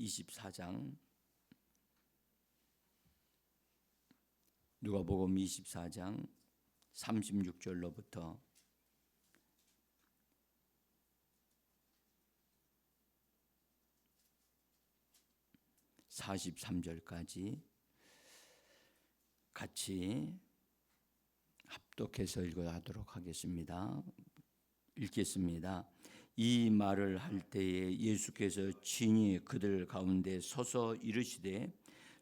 24장 누가복음 24장 36절로부터 43절까지 같이 합독해서 읽어가도록 하겠습니다. 읽겠습니다. 이 말을 할 때에 예수께서 친히 그들 가운데 서서 이르시되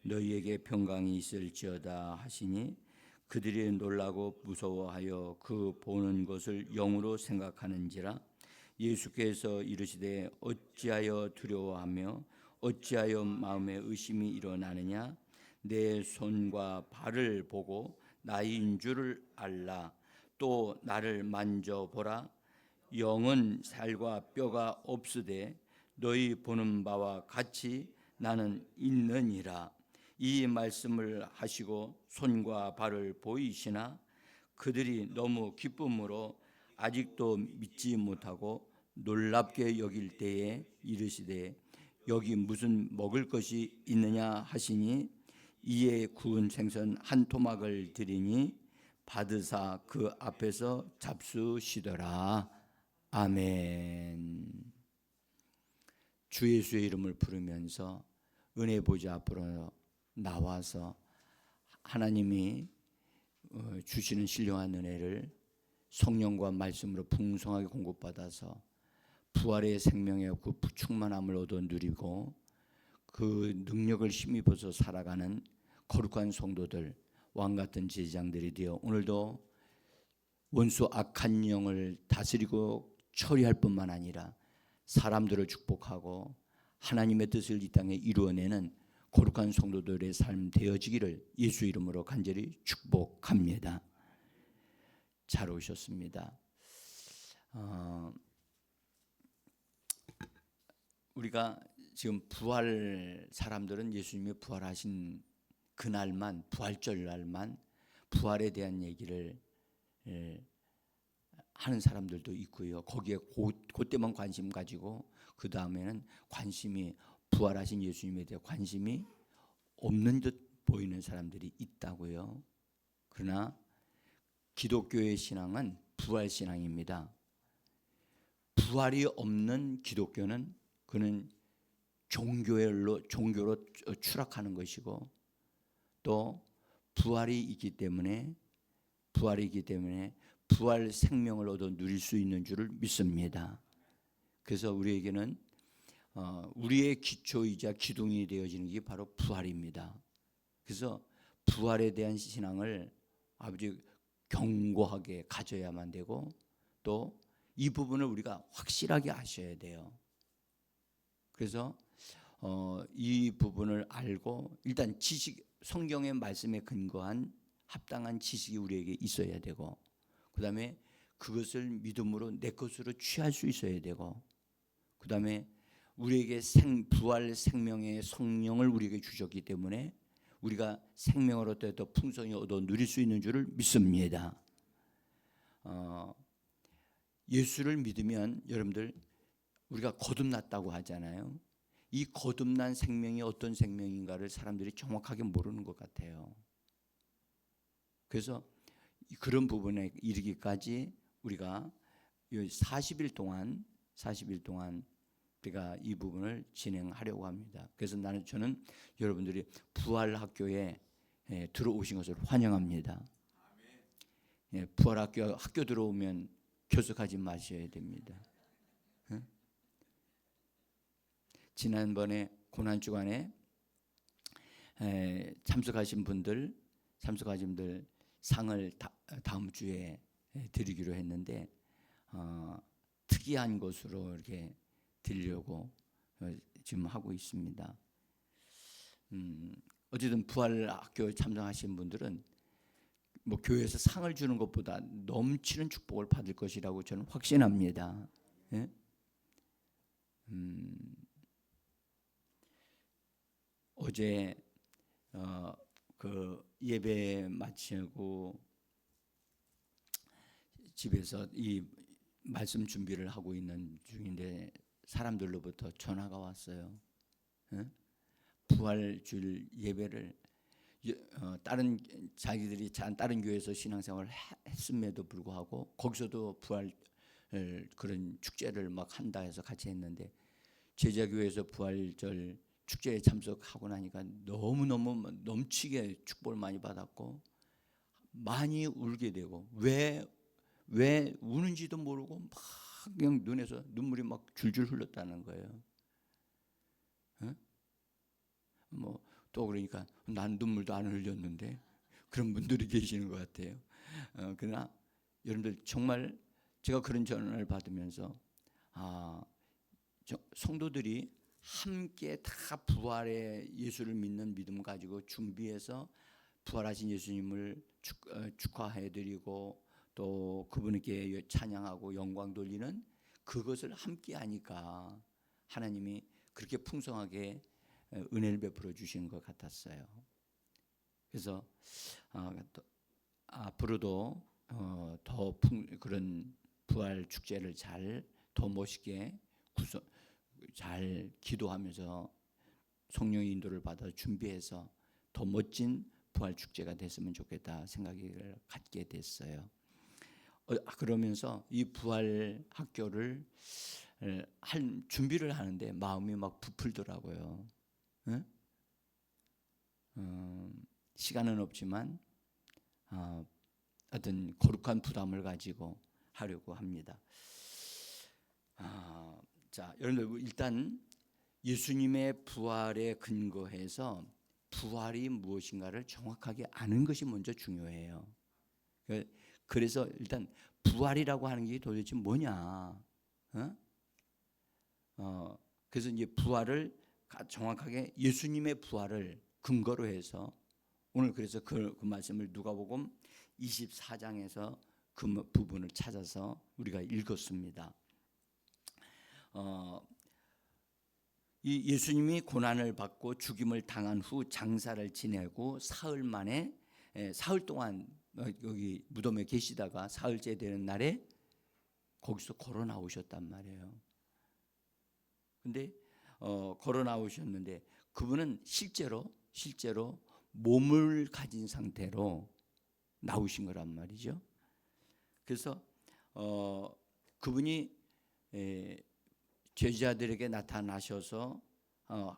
너희에게 평강이 있을지어다 하시니 그들이 놀라고 무서워하여 그 보는 것을 영으로 생각하는지라. 예수께서 이르시되 어찌하여 두려워하며 어찌하여 마음에 의심이 일어나느냐. 내 손과 발을 보고 나인 줄을 알라. 또 나를 만져보라. 영은 살과 뼈가 없으되 너희 보는 바와 같이 나는 있느니라. 이 말씀을 하시고 손과 발을 보이시나 그들이 너무 기쁨으로 아직도 믿지 못하고 놀랍게 여길 때에 이르시되 여기 무슨 먹을 것이 있느냐 하시니 이에 구운 생선 한 토막을 드리니 받으사 그 앞에서 잡수시더라. 아멘. 주 예수의 이름을 부르면서 은혜 보좌 앞으로 나와서 하나님이 주시는 신령한 은혜를 성령과 말씀으로 풍성하게 공급받아서 부활의 생명의 그 충만함을 얻어 누리고 그 능력을 힘입어서 살아가는 거룩한 성도들, 왕같은 제자장들이 되어 오늘도 원수 악한 영을 다스리고 처리할 뿐만 아니라 사람들을 축복하고 하나님의 뜻을 이 땅에 이루어내는 거룩한 성도들의 삶 되어지기를 예수 이름으로 간절히 축복합니다. 잘 오셨습니다. 우리가 지금 부활 사람들은 예수님이 부활하신 그날만, 부활절 날만 부활에 대한 얘기를 하는 사람들도 있고요. 거기에 그때만 관심 가지고 그 다음에는 관심이 부활하신 예수님에 대해 관심이 없는 듯 보이는 사람들이 있다고요. 그러나 기독교의 신앙은 부활 신앙입니다. 부활이 없는 기독교는 그는 종교로 추락하는 것이고 또 부활이 있기 때문에 부활 생명을 얻어 누릴 수 있는 줄을 믿습니다. 그래서 우리에게는 우리의 기초이자 기둥이 되어지는 게 바로 부활입니다. 그래서 부활에 대한 신앙을 아주 견고하게 가져야만 되고 또 이 부분을 우리가 확실하게 아셔야 돼요. 그래서 이 부분을 알고 일단 지식, 성경의 말씀에 근거한 합당한 지식이 우리에게 있어야 되고 그 다음에 그것을 믿음으로 내 것으로 취할 수 있어야 되고 그 다음에 우리에게 부활 생명의 성령을 우리에게 주셨기 때문에 우리가 생명을 얻되 더 풍성히 얻어 누릴 수 있는 줄을 믿습니다. 예수를 믿으면 여러분들 우리가 거듭났다고 하잖아요. 이 거듭난 생명이 어떤 생명인가를 사람들이 정확하게 모르는 것 같아요. 그래서 그런 부분에 이르기까지 우리가 40일 동안 우리가 이 부분을 진행하려고 합니다. 그래서 저는 여러분들이 부활학교에 들어오신 것을 환영합니다. 부활학교 들어오면 교섭하지 마셔야 됩니다. 지난번에 고난주간에 참석하신 분들 상을 다음 주에 드리기로 했는데 특이한 것으로 이렇게 드리려고 지금 하고 있습니다. 어쨌든 부활학교 참석하신 분들은 뭐 교회에서 상을 주는 것보다 넘치는 축복을 받을 것이라고 저는 확신합니다. 예? 어제 그 예배 마치고 집에서 이 말씀 준비를 하고 있는 중인데 사람들로부터 전화가 왔어요. 어? 부활주일 예배를 다른 자기들이 다른 교회에서 신앙생활을 했음에도 불구하고 거기서도 부활 그런 축제를 막 한다 해서 같이 했는데 제자교회에서 부활절 축제에 참석하고 나니까 너무너무 넘치게 축복을 많이 받았고 많이 울게 되고 왜 우는지도 모르고 막 그냥 눈에서 눈물이 막 줄줄 흘렀다는 거예요. 어? 또 그러니까 난 눈물도 안 흘렸는데 그런 분들이 계시는 것 같아요. 그러나 여러분들 정말 제가 그런 전화를 받으면서 성도들이 함께 다 부활의 예수를 믿는 믿음 가지고 준비해서 부활하신 예수님을 축하해드리고 또 그분께 찬양하고 영광 돌리는 그것을 함께 하니까 하나님이 그렇게 풍성하게 은혜를 베풀어 주시는 것 같았어요. 그래서 앞으로도 더 그런 부활 축제를 더 멋있게 잘 기도하면서 성령의 인도를 받아 준비해서 더 멋진 부활 축제가 됐으면 좋겠다 생각을 갖게 됐어요. 그러면서 이 부활 학교를 할 준비를 하는데 마음이 막 부풀더라고요. 응? 시간은 없지만 어떤 거룩한 부담을 가지고 하려고 합니다. 자, 여러분들 일단 예수님의 부활에 근거해서 부활이 무엇인가를 정확하게 아는 것이 먼저 중요해요. 그래서 일단 부활이라고 하는 게 도대체 뭐냐? 그래서 이제 부활을 정확하게 예수님의 부활을 근거로 해서 오늘 그래서 그 말씀을 누가복음 24장에서 그 부분을 찾아서 우리가 읽었습니다. 이 예수님이 고난을 받고 죽임을 당한 후 장사를 지내고 사흘 만에 사흘 동안 여기 무덤에 계시다가 사흘째 되는 날에 거기서 걸어 나오셨단 말이에요. 근데 걸어 나오셨는데 그분은 실제로 몸을 가진 상태로 나오신 거란 말이죠. 그래서 그분이 제자들에게 나타나셔서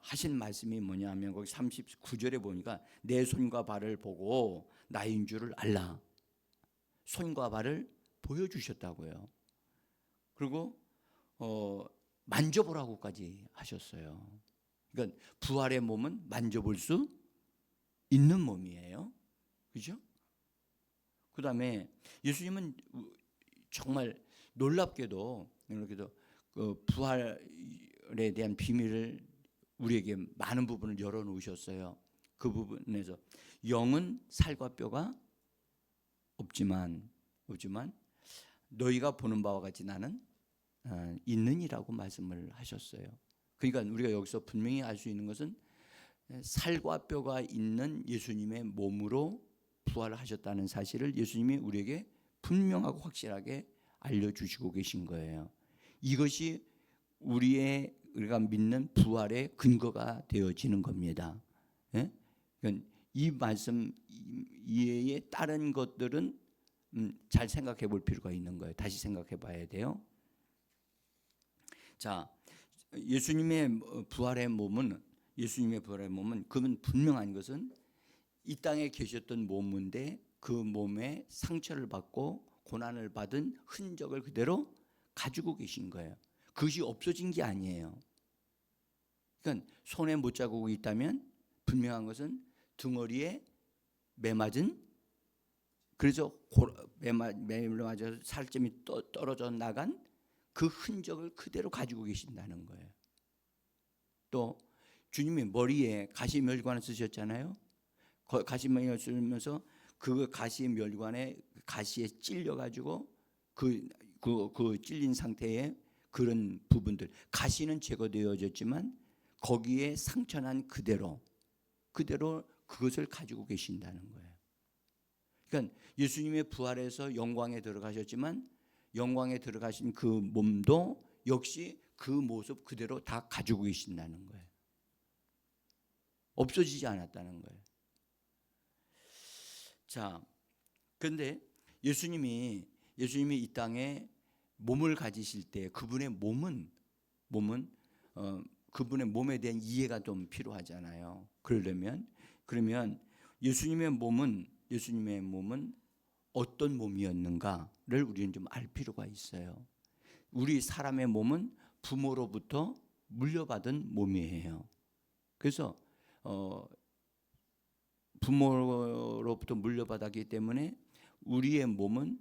하신 말씀이 뭐냐면 거기 39절에 보니까 내 손과 발을 보고 나인 줄을 알라. 손과 발을 보여주셨다고요. 그리고 만져보라고까지 하셨어요. 그러니까 부활의 몸은 만져볼 수 있는 몸이에요. 그죠? 그 다음에 예수님은 정말 놀랍게도 그 부활에 대한 비밀을 우리에게 많은 부분을 열어놓으셨어요. 그 부분에서 영은 살과 뼈가 없지만 너희가 보는 바와 같이 나는 있느니라고 말씀을 하셨어요. 그러니까 우리가 여기서 분명히 알 수 있는 것은 살과 뼈가 있는 예수님의 몸으로 부활을 하셨다는 사실을 예수님이 우리에게 분명하고 확실하게 알려주시고 계신 거예요. 이것이 우리가 믿는 부활의 근거가 되어지는 겁니다. 예? 그러니까 이 말씀 이외에 다른 것들은 잘 생각해 볼 필요가 있는 거예요. 다시 생각해 봐야 돼요. 자, 예수님의 부활의 몸은 그건 분명한 것은 이 땅에 계셨던 몸인데 그 몸에 상처를 받고 고난을 받은 흔적을 그대로 가지고 계신 거예요. 그것이 없어진 게 아니에요. 그러니까 손에 못자국이 있다면 분명한 것은 등허리에 매맞은 그래서 매를 맞아서 살점이 떨어져 나간 그 흔적을 그대로 가지고 계신다는 거예요. 또 주님이 머리에 가시멸관을 쓰셨잖아요. 가시멸관을 쓰면서 그 가시멸관에 가시에 찔려가지고 그 찔린 상태의 그런 부분들 가시는 제거되어졌지만 거기에 상처난 그대로 그것을 가지고 계신다는 거예요. 그러니까 예수님의 부활에서 영광에 들어가셨지만 영광에 들어가신 그 몸도 역시 그 모습 그대로 다 가지고 계신다는 거예요. 없어지지 않았다는 거예요. 자, 그런데 예수님이 이 땅에 몸을 가지실 때 그분의 몸은 그분의 몸에 대한 이해가 좀 필요하잖아요. 그러면 예수님의 몸은 어떤 몸이었는가를 우리는 좀 알 필요가 있어요. 우리 사람의 몸은 부모로부터 물려받은 몸이에요. 그래서 부모로부터 물려받았기 때문에 우리의 몸은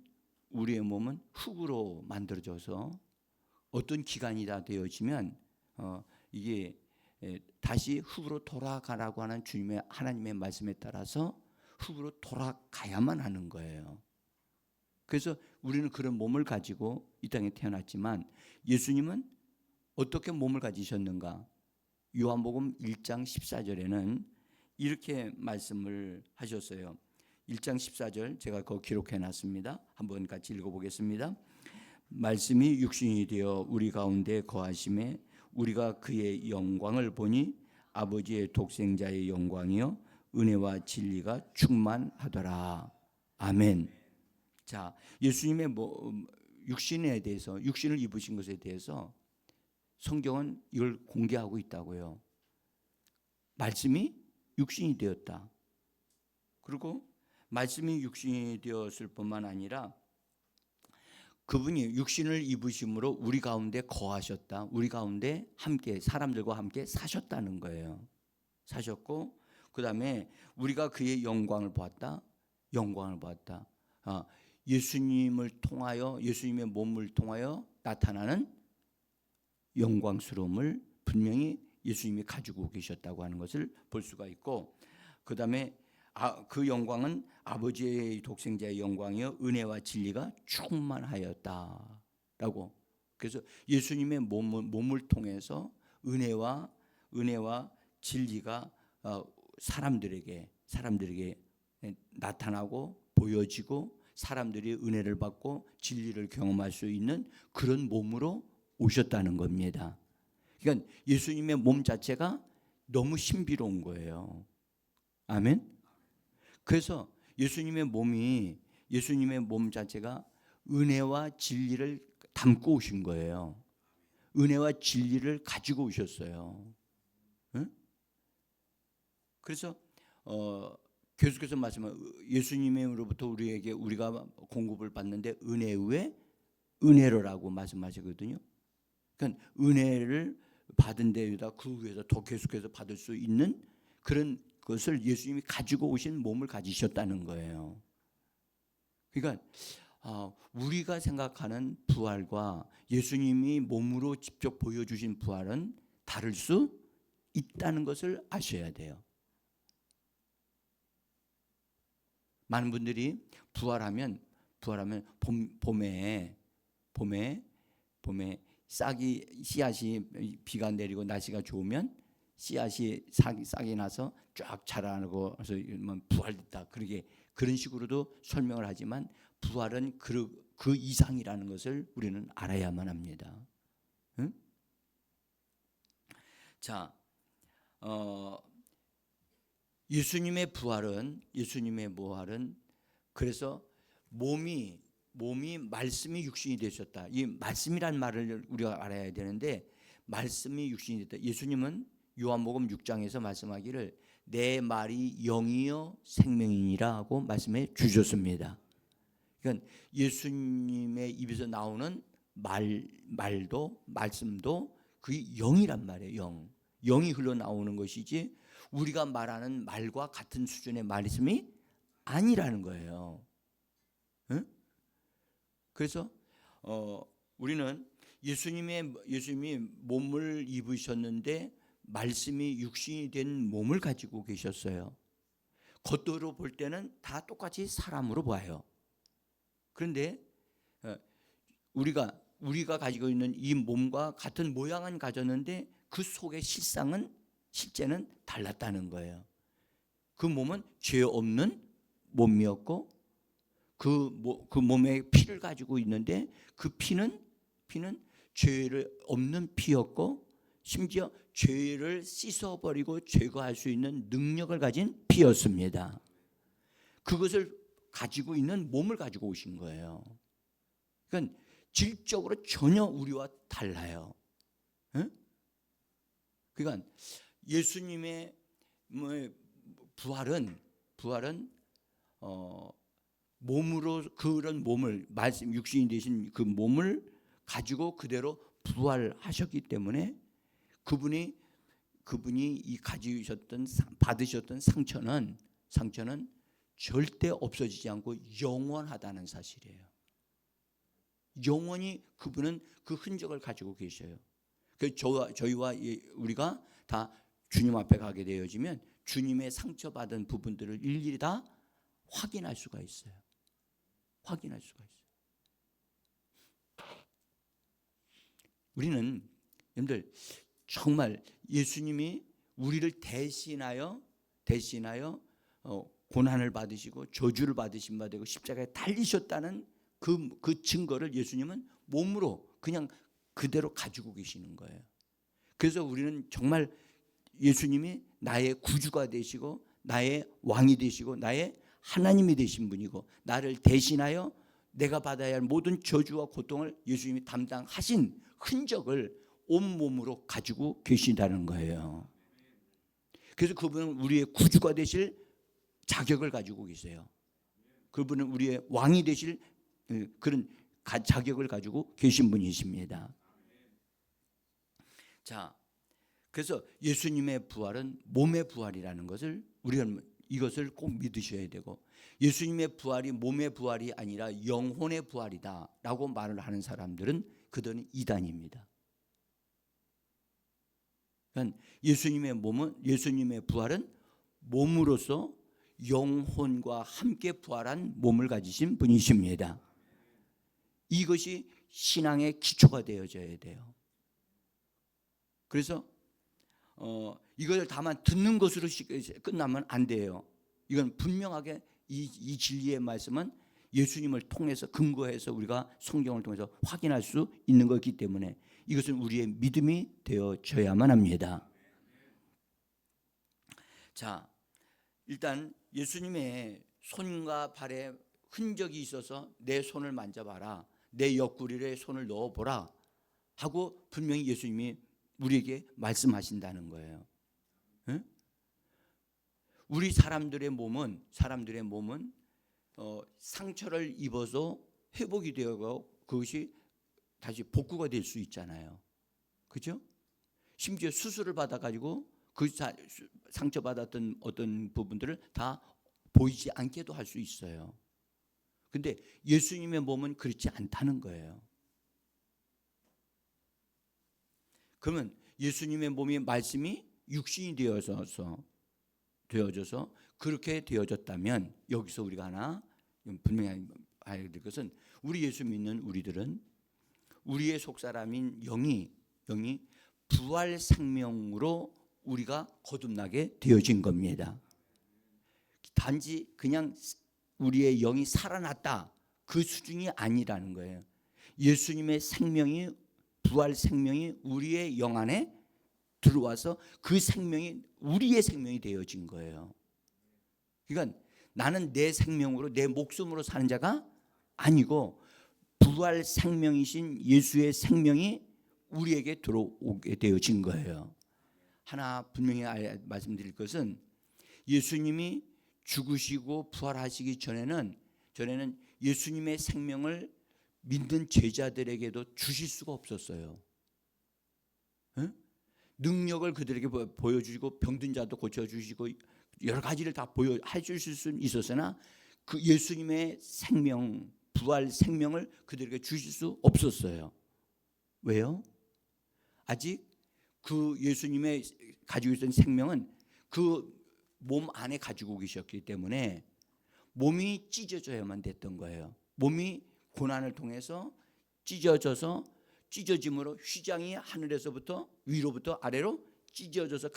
흙으로 만들어져서 어떤 기간이 다 되어지면 이게 다시 흙으로 돌아가라고 하는 하나님의 말씀에 따라서 흙으로 돌아가야만 하는 거예요. 그래서 우리는 그런 몸을 가지고 이 땅에 태어났지만 예수님은 어떻게 몸을 가지셨는가? 요한복음 1장 14절에는 이렇게 말씀을 하셨어요. 1장 14절 제가 그거 기록해 놨습니다. 한번 같이 읽어보겠습니다. 말씀이 육신이 되어 우리 가운데 거하심에 우리가 그의 영광을 보니 아버지의 독생자의 영광이요 은혜와 진리가 충만하더라. 아멘. 자, 예수님의 육신에 대해서, 육신을 입으신 것에 대해서 성경은 이걸 공개하고 있다고요. 말씀이 육신이 되었다. 그리고 말씀이 육신이 되었을 뿐만 아니라 그분이 육신을 입으심으로 우리 가운데 거하셨다. 우리 가운데 함께 사람들과 함께 사셨다는 거예요. 사셨고 그다음에 우리가 그의 영광을 보았다. 예수님을 통하여 예수님의 몸을 통하여 나타나는 영광스러움을 분명히 예수님이 가지고 계셨다고 하는 것을 볼 수가 있고 그다음에 그 영광은 아버지의 독생자의 영광이요 은혜와 진리가 충만하였다라고. 그래서 예수님의 몸을 통해서 은혜와 진리가 사람들에게 나타나고 보여지고 사람들이 은혜를 받고 진리를 경험할 수 있는 그런 몸으로 오셨다는 겁니다. 그러니까 예수님의 몸 자체가 너무 신비로운 거예요. 아멘. 그래서 예수님의 몸 자체가 은혜와 진리를 담고 오신 거예요. 은혜와 진리를 가지고 오셨어요. 응? 그래서 계속해서 말씀은 예수님으로부터 우리가 공급을 받는데 은혜 위에 은혜로라고 말씀하시거든요. 그러니까 은혜를 받은 데에다 그 위에서 더 계속해서 받을 수 있는 그런 것을 예수님이 가지고 오신 몸을 가지셨다는 거예요. 그러니까 우리가 생각하는 부활과 예수님이 몸으로 직접 보여주신 부활은 다를 수 있다는 것을 아셔야 돼요. 많은 분들이 부활하면 봄에 씨앗이 비가 내리고 날씨가 좋으면 씨앗이 싹이 나서 쫙 자라고 해서 부활됐다. 그런 식으로도 설명을 하지만 부활은 그 이상이라는 것을 우리는 알아야만 합니다. 응? 자, 예수님의 부활은 그래서 몸이 말씀이 육신이 되셨다. 이 말씀이란 말을 우리가 알아야 되는데 말씀이 육신이 됐다. 예수님은 요한복음 6장에서 말씀하기를 내 말이 영이요 생명이니라 하고 말씀해 주셨습니다. 그러니까 예수님의 입에서 나오는 말씀도 그게 영이란 말이에요. 영이 흘러나오는 것이지 우리가 말하는 말과 같은 수준의 말씀이 아니라는 거예요. 응? 그래서 우리는 예수님이 몸을 입으셨는데 말씀이 육신이 된 몸을 가지고 계셨어요. 겉으로 볼 때는 다 똑같이 사람으로 봐요. 그런데 우리가 가지고 있는 이 몸과 같은 모양은 가졌는데 그 속의 실제는 달랐다는 거예요. 그 몸은 죄 없는 몸이었고 그 몸에 피를 가지고 있는데 그 피는 죄를 없는 피였고 심지어 죄를 씻어버리고 제거할 수 있는 능력을 가진 피였습니다. 그것을 가지고 있는 몸을 가지고 오신 거예요. 그러니까 질적으로 전혀 우리와 달라요. 응? 그러니까 예수님의 부활은 몸으로 그런 몸을 말씀 육신이 되신 그 몸을 가지고 그대로 부활하셨기 때문에 그분이 이 가지셨던 받으셨던 상처는 절대 없어지지 않고 영원하다는 사실이에요. 영원히 그분은 그 흔적을 가지고 계셔요. 그래서 저희와 우리가 다 주님 앞에 가게 되어지면 주님의 상처받은 부분들을 일일이 다 확인할 수가 있어요. 확인할 수가 있어요. 우리는 여러분들 정말 예수님이 우리를 대신하여 고난을 받으시고 저주를 받으신 바 되고 십자가에 달리셨다는 그 증거를 예수님은 몸으로 그냥 그대로 가지고 계시는 거예요. 그래서 우리는 정말 예수님이 나의 구주가 되시고 나의 왕이 되시고 나의 하나님이 되신 분이고 나를 대신하여 내가 받아야 할 모든 저주와 고통을 예수님이 담당하신 흔적을 온몸으로 가지고 계신다는 거예요. 그래서 그분은 우리의 구주가 되실 자격을 가지고 계세요. 그분은 우리의 왕이 되실 그런 자격을 가지고 계신 분이십니다. 자, 그래서 예수님의 부활은 몸의 부활이라는 것을 우리가 이것을 꼭 믿으셔야 되고, 예수님의 부활이 몸의 부활이 아니라 영혼의 부활이다라고 말을 하는 사람들은 그들은 이단입니다. 그러니까 예수님의 부활은 몸으로서 영혼과 함께 부활한 몸을 가지신 분이십니다. 이것이 신앙의 기초가 되어져야 돼요. 그래서 이걸 다만 듣는 것으로 끝나면 안 돼요. 이건 분명하게 이 진리의 말씀은 예수님을 통해서 근거해서 우리가 성경을 통해서 확인할 수 있는 것이기 때문에 이것은 우리의 믿음이 되어져야만 합니다. 자, 일단 예수님의 손과 발에 흔적이 있어서 내 손을 만져봐라, 내 옆구리에 손을 넣어보라 하고 분명히 예수님이 우리에게 말씀하신다는 거예요. 응? 우리 사람들의 몸은 상처를 입어서 회복이 되고 그것이 다시 복구가 될 수 있잖아요. 그렇죠? 심지어 수술을 받아가지고 그 상처받았던 어떤 부분들을 다 보이지 않게도 할 수 있어요. 근데 예수님의 몸은 그렇지 않다는 거예요. 그러면 예수님의 몸이 말씀이 육신이 되어져서 그렇게 되어졌다면 여기서 우리가 하나 분명히 알아야 될 것은 우리 예수 믿는 우리들은 우리의 속사람인 영이 부활 생명으로 우리가 거듭나게 되어진 겁니다. 단지 그냥 우리의 영이 살아났다 그 수준이 아니라는 거예요. 예수님의 생명이 부활 생명이 우리의 영 안에 들어와서 그 생명이 우리의 생명이 되어진 거예요. 그러니까 나는 내 생명으로 내 목숨으로 사는 자가 아니고 부활 생명이신 예수의 생명이 우리에게 들어오게 되어진 거예요. 하나 분명히 말씀드릴 것은 예수님이 죽으시고 부활하시기 전에는 예수님의 생명을 믿는 제자들에게도 주실 수가 없었어요. 응? 능력을 그들에게 보여주시고 병든 자도 고쳐주시고 여러 가지를 다 해주실 수는 있었으나 그 예수님의 생명, 부활 생명을 그들에게 주실 수 없었어요. 왜요? 아직 그 예수님의 가지고 있던 생명은 그 몸 안에 가지고 계셨기 때문에 몸이 찢어져야만 됐던 거예요. 몸이 고난을 통해서 찢어짐으로 휘장이 하늘에서부터 위로부터 아래로 찢어져서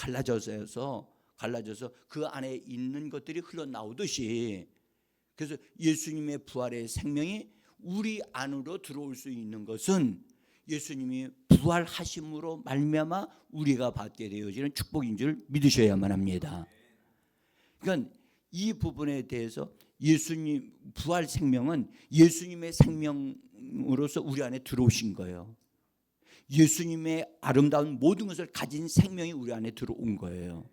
갈라져서 그 안에 있는 것들이 흘러나오듯이, 그래서 예수님의 부활의 생명이 우리 안으로 들어올 수 있는 것은 예수님이 부활하심으로 말미암아 우리가 받게 되어지는 축복인 줄 믿으셔야만 합니다. 그러니까 이 부분에 대해서 예수님 부활 생명은 예수님의 생명으로서 우리 안에 들어오신 거예요. 예수님의 아름다운 모든 것을 가진 생명이 우리 안에 들어온 거예요.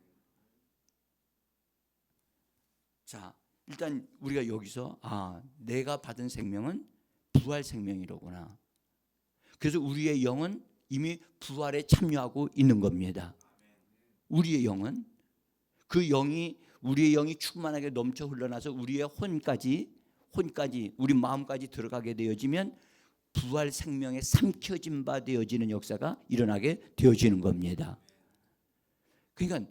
자, 일단 우리가 여기서 내가 받은 생명은 부활 생명이로구나. 그래서 우리의 영은 이미 부활에 참여하고 있는 겁니다. 우리의 영은 우리의 영이 충만하게 넘쳐 흘러나서 우리의 혼까지 우리 마음까지 들어가게 되어지면 부활 생명에 삼켜진 바 되어지는 역사가 일어나게 되어지는 겁니다. 그러니까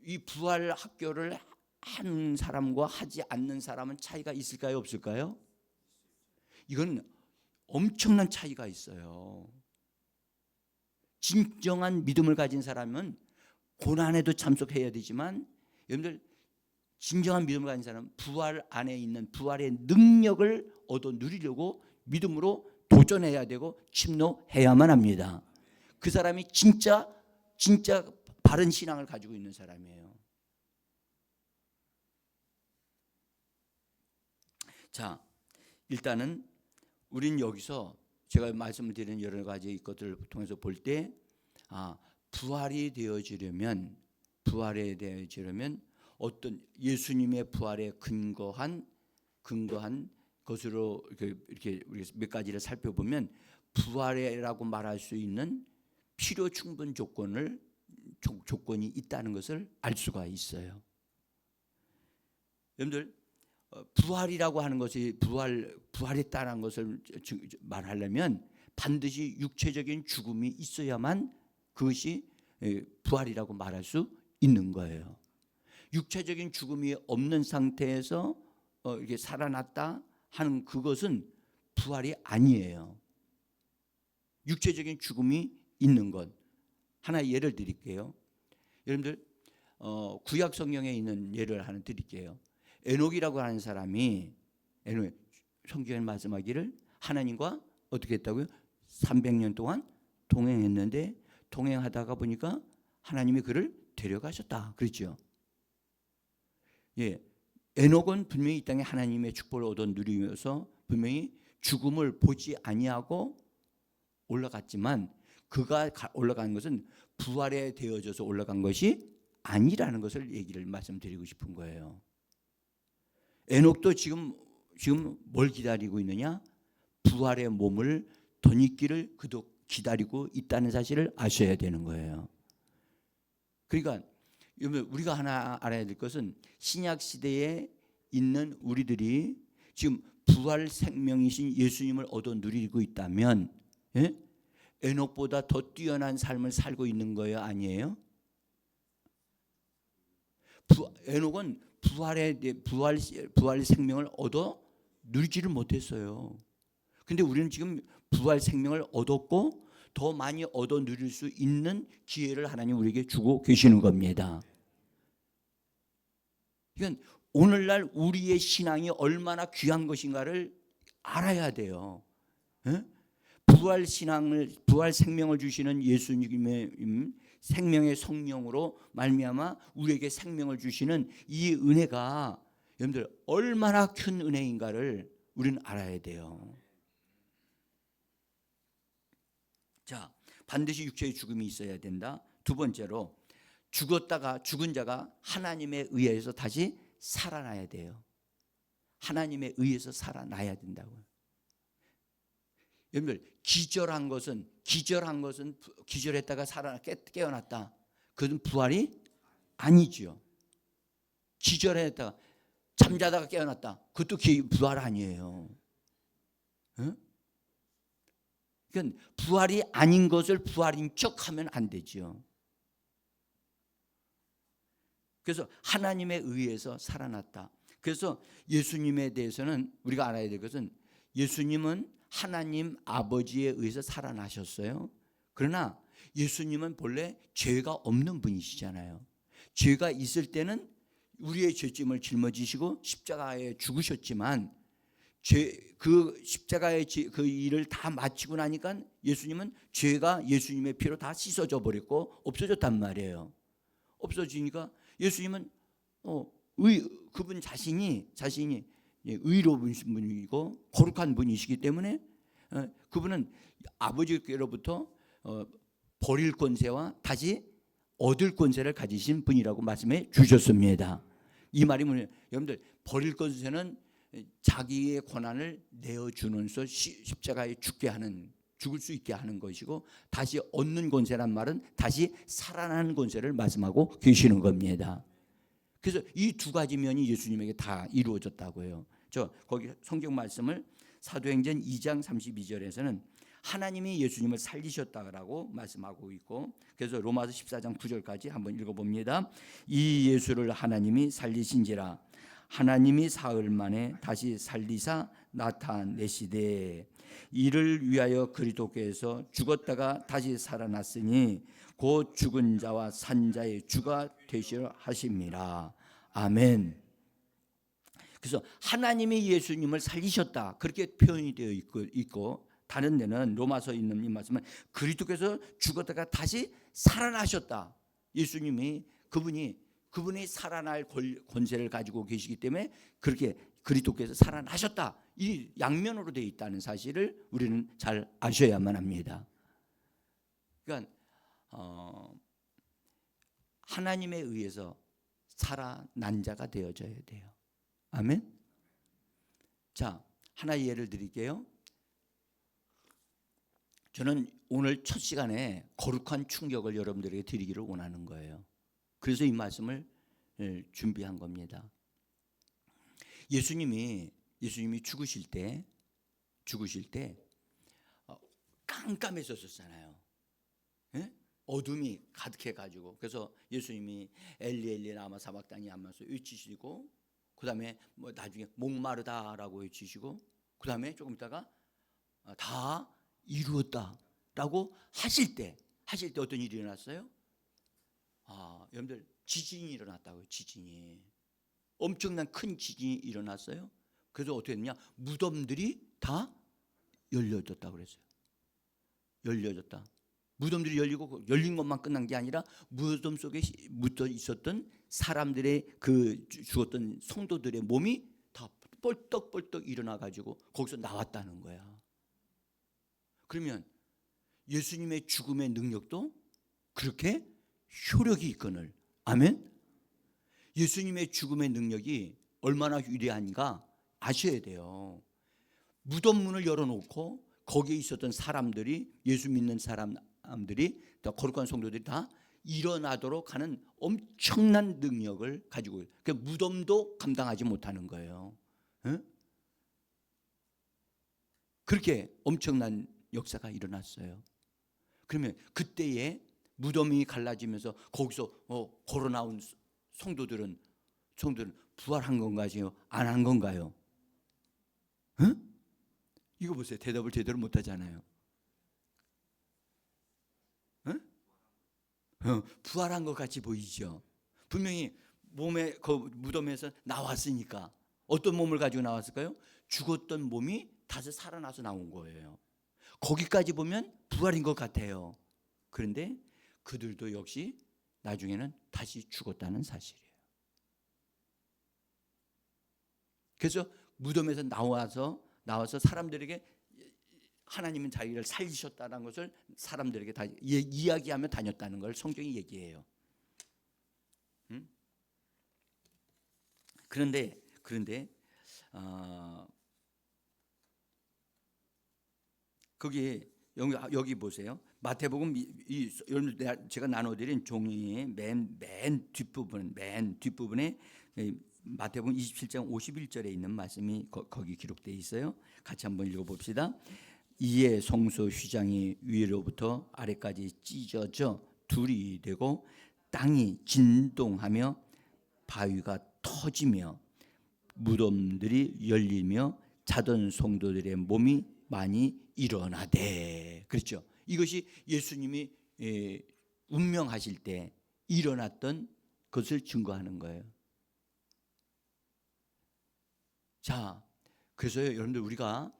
이 부활 학교를 하는 사람과 하지 않는 사람은 차이가 있을까요, 없을까요? 이건 엄청난 차이가 있어요. 진정한 믿음을 가진 사람은 고난에도 참석해야 되지만, 여러분들 진정한 믿음을 가진 사람은 부활 안에 있는 부활의 능력을 얻어 누리려고 믿음으로 도전해야 되고 침노해야만 합니다. 그 사람이 진짜 바른 신앙을 가지고 있는 사람이에요. 자, 일단은 우린 여기서 제가 말씀을 드리는 여러 가지 것들을 통해서 볼 때 부활이 되어지려면 어떤 예수님의 부활에 근거한 것으로 이렇게 우리가 몇 가지를 살펴보면 부활이라고 말할 수 있는 필요 충분 조건이 있다는 것을 알 수가 있어요. 여러분들 부활이라고 하는 것이 부활했다는 것을 말하려면 반드시 육체적인 죽음이 있어야만 그것이 부활이라고 말할 수 있는 거예요. 육체적인 죽음이 없는 상태에서 이렇게 살아났다 하는 그것은 부활이 아니에요. 육체적인 죽음이 있는 것. 하나 예를 드릴게요. 여러분들 구약 성경에 있는 예를 하나 드릴게요. 에녹이라고 하는 사람이 성경에 말씀하기를 하나님과 어떻게 했다고요? 300년 동안 동행했는데 동행하다가 보니까 하나님이 그를 데려가셨다. 그렇죠? 예, 에녹은 분명히 이 땅에 하나님의 축복을 얻어 누리면서 분명히 죽음을 보지 아니하고 올라갔지만 그가 올라간 것은 부활에 되어져서 올라간 것이 아니라는 것을 얘기를 말씀드리고 싶은 거예요. 에녹도 지금 뭘 기다리고 있느냐? 부활의 몸을 덧입기를 그도 기다리고 있다는 사실을 아셔야 되는 거예요. 그러니까 우리가 하나 알아야 될 것은 신약 시대에 있는 우리들이 지금 부활 생명이신 예수님을 얻어 누리고 있다면 에녹보다 더 뛰어난 삶을 살고 있는 거예요, 아니에요? 에녹은 부활 생명을 얻어 누리지를 못했어요. 근데 우리는 지금 부활 생명을 얻었고 더 많이 얻어 누릴 수 있는 기회를 하나님 우리에게 주고 계시는 겁니다. 그러니까 오늘날 우리의 신앙이 얼마나 귀한 것인가를 알아야 돼요. 부활 생명을 주시는 예수님의 생명의 성령으로 말미암아 우리에게 생명을 주시는 이 은혜가 여러분들 얼마나 큰 은혜인가를 우리는 알아야 돼요. 자, 반드시 육체의 죽음이 있어야 된다. 두 번째로 죽은 자가 하나님에 의해서 다시 살아나야 돼요. 하나님에 의해서 살아나야 된다고요. 여러분들 기절한 것은 기절했다가 깨어났다. 그것은 부활이 아니죠. 기절했다가 잠자다가 깨어났다. 그것도 부활 아니에요. 그러니까 부활이 아닌 것을 부활인 척하면 안 되죠. 그래서 하나님에 의해서 살아났다. 그래서 예수님에 대해서는 우리가 알아야 될 것은 예수님은 하나님 아버지에 의해서 살아나셨어요. 그러나 예수님은 본래 죄가 없는 분이시잖아요. 죄가 있을 때는 우리의 죄짐을 짊어지시고 십자가에 죽으셨지만 그 십자가의 그 일을 다 마치고 나니까 예수님은 죄가 예수님의 피로 다 씻어져 버렸고 없어졌단 말이에요. 없어지니까 예수님은 그분 자신이 의로운 분이고 거룩한 분이시기 때문에 그분은 아버지께로부터 버릴 권세와 다시 얻을 권세를 가지신 분이라고 말씀해 주셨습니다. 이 말이 뭐냐? 여러분들, 버릴 권세는 자기의 권한을 내어주면서 십자가에 죽을 수 있게 하는 것이고, 다시 얻는 권세란 말은 다시 살아나는 권세를 말씀하고 계시는 겁니다. 그래서 이 두 가지 면이 예수님에게 다 이루어졌다고 해요. 거기 성경 말씀을 사도행전 2장 32절에서는 하나님이 예수님을 살리셨다라고 말씀하고 있고, 그래서 로마서 14장 9절까지 한번 읽어봅니다. 이 예수를 하나님이 살리신지라 하나님이 사흘 만에 다시 살리사 나타내시되 이를 위하여 그리스도께서 죽었다가 다시 살아났으니 곧 죽은 자와 산 자의 주가 되시려 하심이라. 아멘. 그래서 하나님이 예수님을 살리셨다, 그렇게 표현이 되어 있고 다른 데는 로마서에 있는 이 말씀은 그리스도께서 죽었다가 다시 살아나셨다. 예수님이 그분이 살아날 권세를 가지고 계시기 때문에 그렇게 그리스도께서 살아나셨다, 이 양면으로 되어 있다는 사실을 우리는 잘 아셔야만 합니다. 그러니까 하나님에 의해서 살아난 자가 되어져야 돼요. 아멘. 자, 하나의 예를 드릴게요. 저는 오늘 첫 시간에 거룩한 충격을 여러분들에게 드리기를 원하는 거예요. 그래서 이 말씀을 준비한 겁니다. 예수님이 죽으실 때 깜깜했었잖아요. 예? 어둠이 가득해가지고, 그래서 예수님이 엘리 엘리 라마 사박다니 하면서 외치시고, 그 다음에 나중에 목마르다라고 외치시고, 그 다음에 조금 있다가 다 이루었다라고 하실 때 어떤 일이 일어났어요? 여러분들, 지진이 일어났다고요. 지진이, 엄청난 큰 지진이 일어났어요. 그래서 어떻게 됐냐? 무덤들이 다 열려졌다고 그랬어요. 열려졌다. 무덤들이 열리고, 열린 것만 끝난 게 아니라 무덤 속에 묻어 있었던 사람들의 그 죽었던 성도들의 몸이 다 뻘떡뻘떡 일어나 가지고 거기서 나왔다는 거야. 그러면 예수님의 죽음의 능력도 그렇게 효력이 있거늘. 아멘. 예수님의 죽음의 능력이 얼마나 위대한가 아셔야 돼요. 무덤 문을 열어놓고 거기에 있었던 사람들이, 예수 믿는 사람들이, 다 거룩한 성도들이 다 일어나도록 하는 엄청난 능력을 가지고, 그 무덤도 감당하지 못하는 거예요. 응? 그렇게 엄청난 역사가 일어났어요. 그러면 그때에 무덤이 갈라지면서 거기서 걸어 나온 성도들은 부활한 건가요? 안 한 건가요? 응? 이거 보세요. 대답을 제대로 못 하잖아요. 응? 부활한 것 같이 보이죠. 분명히 몸에 그 무덤에서 나왔으니까. 어떤 몸을 가지고 나왔을까요? 죽었던 몸이 다시 살아나서 나온 거예요. 거기까지 보면 부활인 것 같아요. 그런데 그들도 역시 나중에는 다시 죽었다는 사실이에요. 그래서 무덤에서 나와서 사람들에게 하나님은 자기를 살리셨다는 것을 사람들에게 다 이야기하며 다녔다는 걸 성경이 얘기해요. 그런데 거기 여기 보세요. 마태복음 제가 나눠드린 종이의 맨 뒷부분에 마태복음 27장 51절에 있는 말씀이 거기 기록되어 있어요. 같이 한번 읽어봅시다. 이에 성소 휘장이 위로부터 아래까지 찢어져 둘이 되고 땅이 진동하며 바위가 터지며 무덤들이 열리며 자던 성도들의 몸이 많이 일어나되. 그렇죠. 이것이 예수님이 운명하실 때 일어났던 것을 증거하는 거예요. 자, 그래서 여러분들 우리가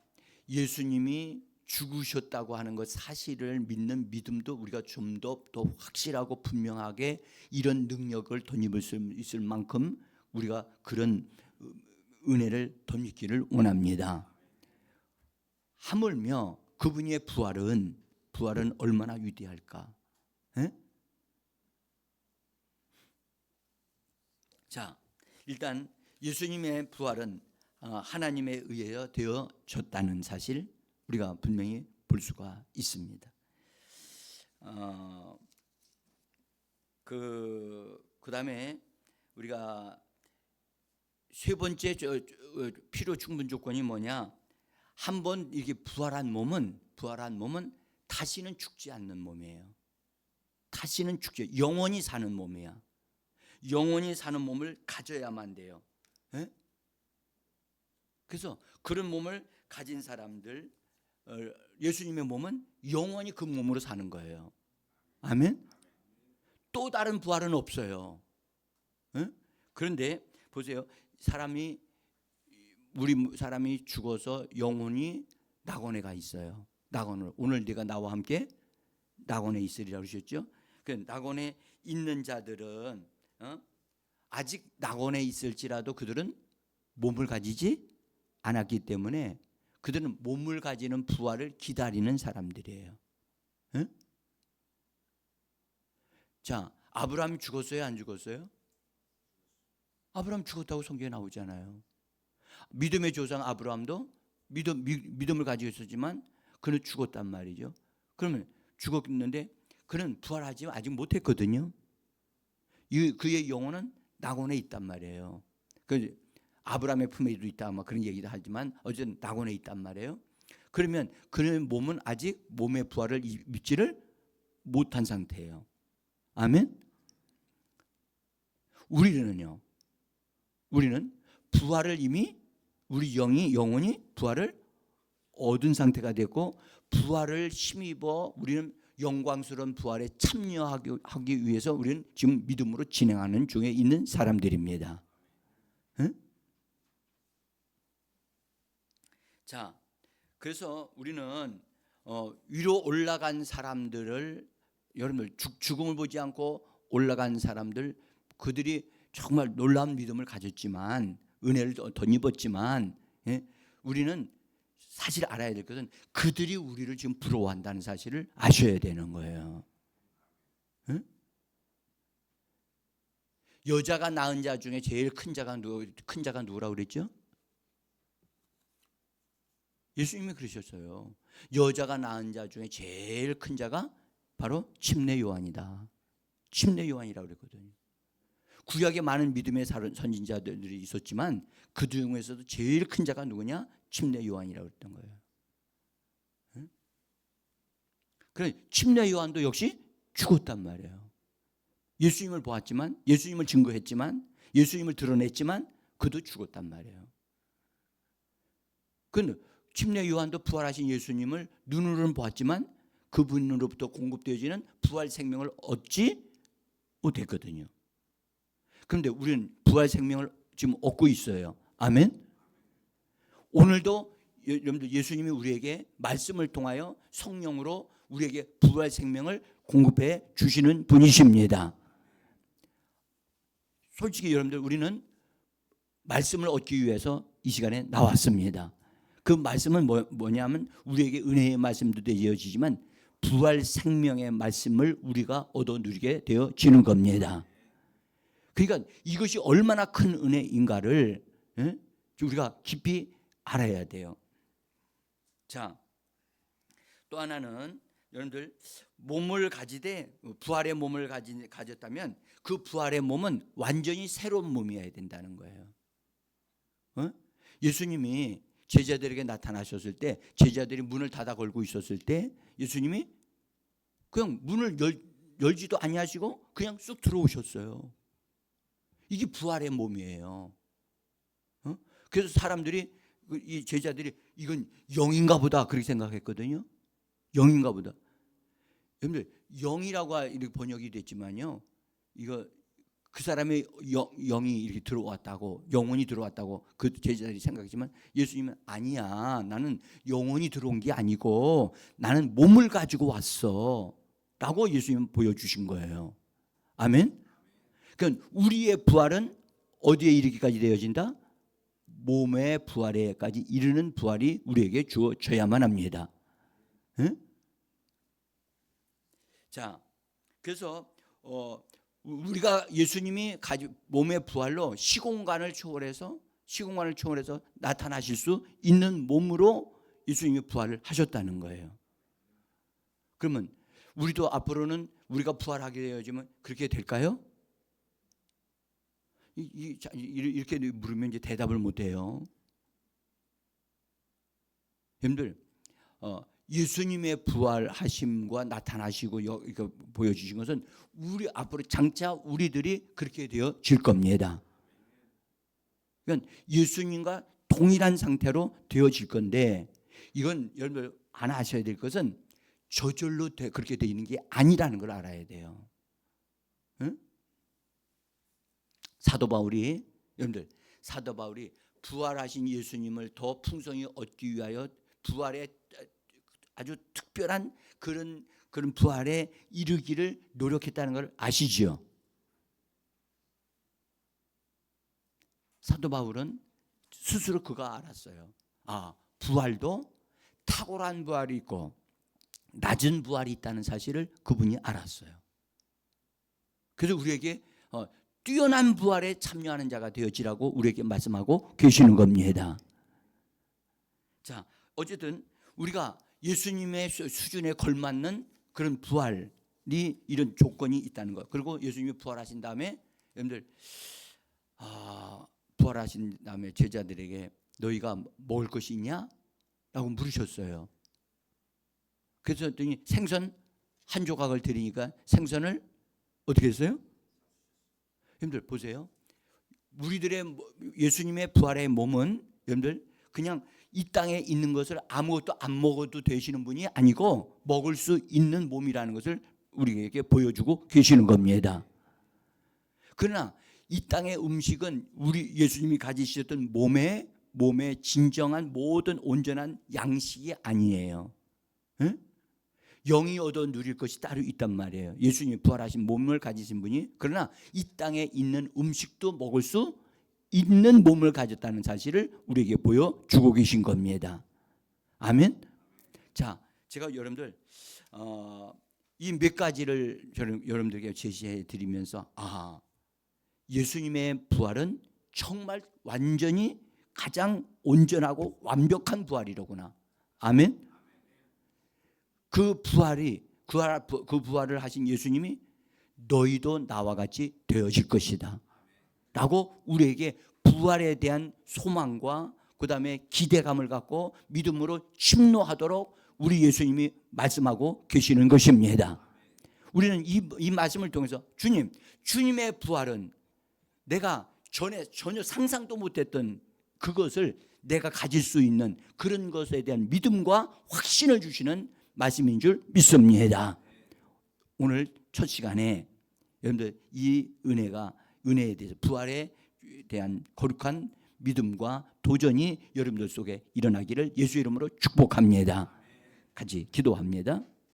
예수님이 죽으셨다고 하는 것 사실을 믿는 믿음도 우리가 좀 더 확실하고 분명하게 이런 능력을 덧입을 수 있을 만큼 우리가 그런 은혜를 덧입기를 원합니다. 하물며 그분의 부활은 얼마나 위대할까? 에? 자, 일단 예수님의 부활은 하나님에 의하여 되어졌다는 사실 우리가 분명히 볼 수가 있습니다. 그다음에 우리가 세 번째 필요 충분 조건이 뭐냐? 한번 이게 부활한 몸은 다시는 죽지 않는 몸이에요. 다시는 죽지, 영원히 사는 몸이야. 영원히 사는 몸을 가져야만 돼요. 에? 그래서 그런 몸을 가진 사람들, 예수님의 몸은 영원히 그 몸으로 사는 거예요. 아멘. 또 다른 부활은 없어요. 에? 그런데 보세요. 우리 사람이 죽어서 영혼이 낙원에 가 있어요. 낙원을, 오늘 네가 나와 함께 낙원에 있으리라 그러셨죠. 그 낙원에 있는 자들은 아직 낙원에 있을지라도 그들은 몸을 가지지 않았기 때문에 그들은 몸을 가지는 부활을 기다리는 사람들이에요. 응? 자, 아브라함이 죽었어요, 안 죽었어요? 아브라함 죽었다고 성경에 나오잖아요. 믿음의 조상 아브라함도 믿음을 가지고 있었지만 그는 죽었단 말이죠. 그러면 죽었는데 그는 부활하지 아직 못했거든요. 그의 영혼은 낙원에 있단 말이에요. 아브라함의 품에도 있다 아마 그런 얘기도 하지만 어쨌든 낙원에 있단 말이에요. 그러면 그의 몸은 아직 몸의 부활을 믿지를 못한 상태예요. 아멘. 우리는 부활을 이미 우리 영혼이 부활을 얻은 상태가 됐고 부활을 힘입어 우리는 영광스러운 부활에 참여하기 위해서 우리는 지금 믿음으로 진행하는 중에 있는 사람들입니다. 응? 자, 그래서 우리는 위로 올라간 사람들을, 여러분들 죽음을 보지 않고 올라간 사람들, 그들이 정말 놀라운 믿음을 가졌지만 은혜를 덧입었지만, 예? 우리는 사실 알아야 될 것은 그들이 우리를 지금 부러워한다는 사실을 아셔야 되는 거예요. 예? 여자가 낳은 자 중에 제일 큰 자가 누구라고 그랬죠? 예수님이 그러셨어요. 여자가 낳은 자 중에 제일 큰 자가 바로 침례 요한이다. 침례 요한이라고 그랬거든요. 구약에 많은 믿음의 선진자들이 있었지만 그 중에서도 제일 큰 자가 누구냐? 침례 요한이라고 했던 거예요. 그래, 침례 요한도 역시 죽었단 말이에요. 예수님을 보았지만, 예수님을 증거했지만, 예수님을 드러냈지만 그도 죽었단 말이에요. 근데 침례 요한도 부활하신 예수님을 눈으로는 보았지만 그분으로부터 공급되어지는 부활 생명을 얻지 못했거든요. 그런데 우리는 부활 생명을 지금 얻고 있어요. 아멘. 오늘도 여러분들 예수님이 우리에게 말씀을 통하여 성령으로 우리에게 부활 생명을 공급해 주시는 분이십니다. 솔직히 여러분들 우리는 말씀을 얻기 위해서 이 시간에 나왔습니다. 그 말씀은 뭐냐면 우리에게 은혜의 말씀도 되어지지만 부활 생명의 말씀을 우리가 얻어 누리게 되어지는 겁니다. 그러니까 이것이 얼마나 큰 은혜인가를 우리가 깊이 알아야 돼요. 자, 또 하나는 여러분들 몸을 가지되 부활의 몸을 가졌다면 그 부활의 몸은 완전히 새로운 몸이어야 된다는 거예요. 예수님이 제자들에게 나타나셨을 때 제자들이 문을 닫아 걸고 있었을 때 예수님이 그냥 문을 열지도 아니하시고 그냥 쑥 들어오셨어요. 이게 부활의 몸이에요. 그래서 사람들이 이 제자들이 이건 영인가 보다 그렇게 생각했거든요. 영인가 보다. 여러분들 영이라고 이렇게 번역이 됐지만요. 이거 그 사람의 영이 이렇게 들어왔다고, 영혼이 들어왔다고 그 제자들이 생각했지만 예수님은 아니야, 나는 영혼이 들어온 게 아니고 나는 몸을 가지고 왔어 라고 예수님은 보여주신 거예요. 아멘. 그러니까 우리의 부활은 어디에 이르기까지 되어진다? 몸의 부활에까지 이르는 부활이 우리에게 주어져야만 합니다. 응? 자, 그래서 우리가 예수님이 몸의 부활로 시공간을 초월해서 나타나실 수 있는 몸으로 예수님이 부활을 하셨다는 거예요. 그러면 우리도 앞으로는 우리가 부활하게 되어지면 그렇게 될까요? 이렇게 물으면 이제 대답을 못 해요. 여러분들, 예수님의 부활하심과 나타나시고 이거 보여주신 것은 우리 앞으로 장차 우리들이 그렇게 되어질 겁니다. 그러니까 예수님과 동일한 상태로 되어질 건데, 이건 여러분들 안 아셔야 될 것은 저절로 그렇게 되는 게 아니라는 걸 알아야 돼요. 응? 사도 바울이 부활하신 예수님을 더 풍성히 얻기 위하여 부활의 아주 특별한 그런 부활에 이르기를 노력했다는 걸 아시죠? 사도 바울은 스스로 그가 알았어요. 부활도 탁월한 부활이 있고 낮은 부활이 있다는 사실을 그분이 알았어요. 그래서 우리에게 뛰어난 부활에 참여하는 자가 되어지라고 우리에게 말씀하고 계시는 겁니다. 자, 어쨌든 우리가 예수님의 수준에 걸맞는 그런 부활이 이런 조건이 있다는 것. 그리고 예수님이 부활하신 다음에 여러분들 부활하신 다음에 제자들에게 너희가 먹을 것이 있냐? 라고 물으셨어요. 그래서 했더니 생선 한 조각을 드리니까 생선을 어떻게 했어요? 여러분들 보세요. 우리들의 예수님의 부활의 몸은 여러분들 그냥 이 땅에 있는 것을 아무것도 안 먹어도 되시는 분이 아니고 먹을 수 있는 몸이라는 것을 우리에게 보여주고 계시는 겁니다. 그러나 이 땅의 음식은 우리 예수님이 가지셨던 몸의 진정한 모든 온전한 양식이 아니에요. 응? 영이 얻어 누릴 것이 따로 있단 말이에요. 예수님이 부활하신 몸을 가지신 분이. 그러나 이 땅에 있는 음식도 먹을 수 있는 몸을 가졌다는 사실을 우리에게 보여주고 계신 겁니다. 아멘. 자, 제가 여러분들 이 몇 가지를 여러분들에게 제시해 드리면서 예수님의 부활은 정말 완전히 가장 온전하고 완벽한 부활이로구나. 아멘. 그 부활을 하신 예수님이 너희도 나와 같이 되어질 것이다 라고 우리에게 부활에 대한 소망과 그 다음에 기대감을 갖고 믿음으로 침노하도록 우리 예수님이 말씀하고 계시는 것입니다. 우리는 이 말씀을 통해서 주님의 부활은 내가 전혀 상상도 못했던 그것을 내가 가질 수 있는 그런 것에 대한 믿음과 확신을 주시는 말씀인 줄 믿습니다. 오늘 첫 시간에 여러분들 이 은혜에 대해서 부활에 대한 거룩한 믿음과 도전이 여러분들 속에 일어나기를 예수 이름으로 축복합니다. 같이 기도합니다.